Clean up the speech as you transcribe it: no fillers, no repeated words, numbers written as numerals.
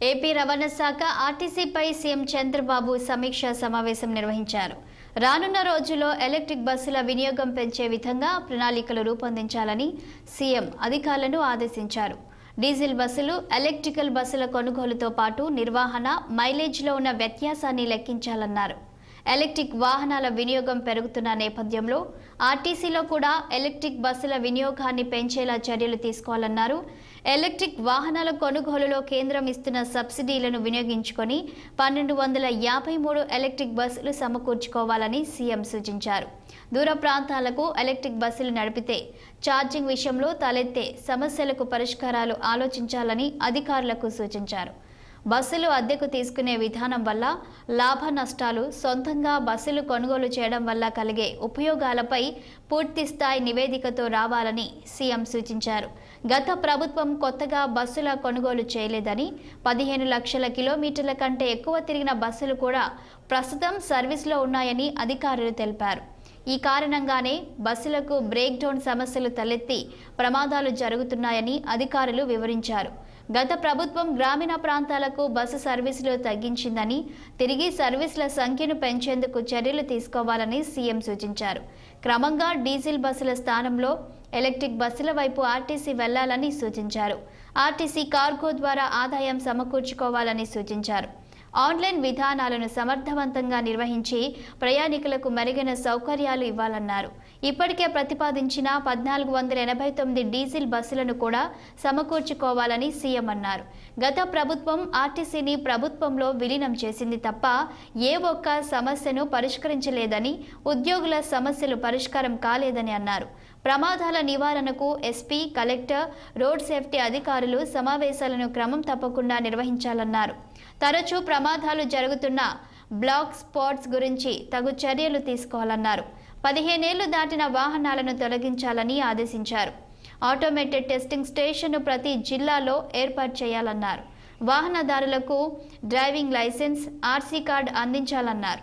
AP రవాణా శాఖ ఆర్టీసీపై CM Chandrababu సమీక్షా సమావేశం నిర్వహించారు. రానున్న రోజుల్లో ఎలక్ట్రిక్ బస్సుల వినియోగం పెంచే విధంగా ప్రణాళికలు రూపొందించాలని సీఎం అధికారులను ఆదేశించారు. డీజిల్ బస్సులు, ఎలక్ట్రికల్ బస్సుల కొనుగోలుతో పాటు నిర్వహణ, మైలేజ్లో ఉన్న వ్యత్యాసాన్ని లెక్కించాలన్నారు. ఎలక్ట్రిక్ వాహనాల వినియోగం పెరుగుతున్న నేపథ్యంలో ఆర్టీసీలో కూడా ఎలక్ట్రిక్ బస్సుల వినియోగాన్ని పెంచేలా చర్యలు తీసుకోవాలన్నారు. ఎలక్ట్రిక్ వాహనాల కొనుగోలులో కేంద్రం ఇస్తున్న సబ్సిడీలను వినియోగించుకొని 1253 ఎలక్ట్రిక్ బస్సులు సమకూర్చుకోవాలని సీఎం సూచించారు. దూర ప్రాంతాలకు ఎలక్ట్రిక్ బస్సులు నడిపితే ఛార్జింగ్ విషయంలో తలెత్తే సమస్యలకు పరిష్కారాలు ఆలోచించాలని అధికారులకు సూచించారు. బస్సులు అద్దెకు తీసుకునే విధానం వల్ల లాభ నష్టాలు, సొంతంగా బస్సులు కొనుగోలు చేయడం వల్ల కలిగే ఉపయోగాలపై పూర్తి స్థాయి నివేదికతో రావాలని సీఎం సూచించారు. గత ప్రభుత్వం కొత్తగా బస్సుల కొనుగోలు చేయలేదని, 15 లక్షల కిలోమీటర్ల కంటే ఎక్కువ తిరిగిన బస్సులు కూడా ప్రస్తుతం సర్వీస్లో ఉన్నాయని అధికారులు తెలిపారు. ఈ కారణంగానే బస్సులకు బ్రేక్ డౌన్ సమస్యలు తలెత్తి ప్రమాదాలు జరుగుతున్నాయని అధికారులు వివరించారు. గత ప్రభుత్వం గ్రామీణ ప్రాంతాలకు బస్సు సర్వీసులు తగ్గించిందని, తిరిగి సర్వీసుల సంఖ్యను పెంచేందుకు చర్యలు తీసుకోవాలని సీఎం సూచించారు. క్రమంగా డీజిల్ బస్సుల స్థానంలో ఎలక్ట్రిక్ బస్సుల వైపు ఆర్టీసీ వెళ్లాలని సూచించారు. ఆర్టీసీ కార్గో ద్వారా ఆదాయం సమకూర్చుకోవాలని సూచించారు. ఆన్లైన్ విధానాలను సమర్థవంతంగా నిర్వహించి ప్రయాణికులకు మెరుగైన సౌకర్యాలు ఇవ్వాలన్నారు. ఇప్పటికే ప్రతిపాదించిన 1489 డీజిల్ బస్సులను కూడా సమకూర్చుకోవాలని సీఎం అన్నారు. గత ప్రభుత్వం ఆర్టీసీని ప్రభుత్వంలో విలీనం చేసింది తప్ప ఏ ఒక్క సమస్యను పరిష్కరించలేదని, ఉద్యోగుల సమస్యలు పరిష్కారం కాలేదని అన్నారు. ప్రమాదాల నివారణకు ఎస్పీ, కలెక్టర్, రోడ్ సేఫ్టీ అధికారులు సమావేశాలను క్రమం తప్పకుండా నిర్వహించాలన్నారు. తరచూ ప్రమాదాలు జరుగుతున్న బ్లాక్ స్పాట్స్ గురించి తగు చర్యలు తీసుకోవాలన్నారు. 15 ఏళ్లు దాటిన వాహనాలను తొలగించాలని ఆదేశించారు. ఆటోమేటెడ్ టెస్టింగ్ స్టేషన్ను ప్రతి జిల్లాలో ఏర్పాటు చేయాలన్నారు. వాహనదారులకు డ్రైవింగ్ లైసెన్స్, ఆర్సీ కార్డు అందించాలన్నారు.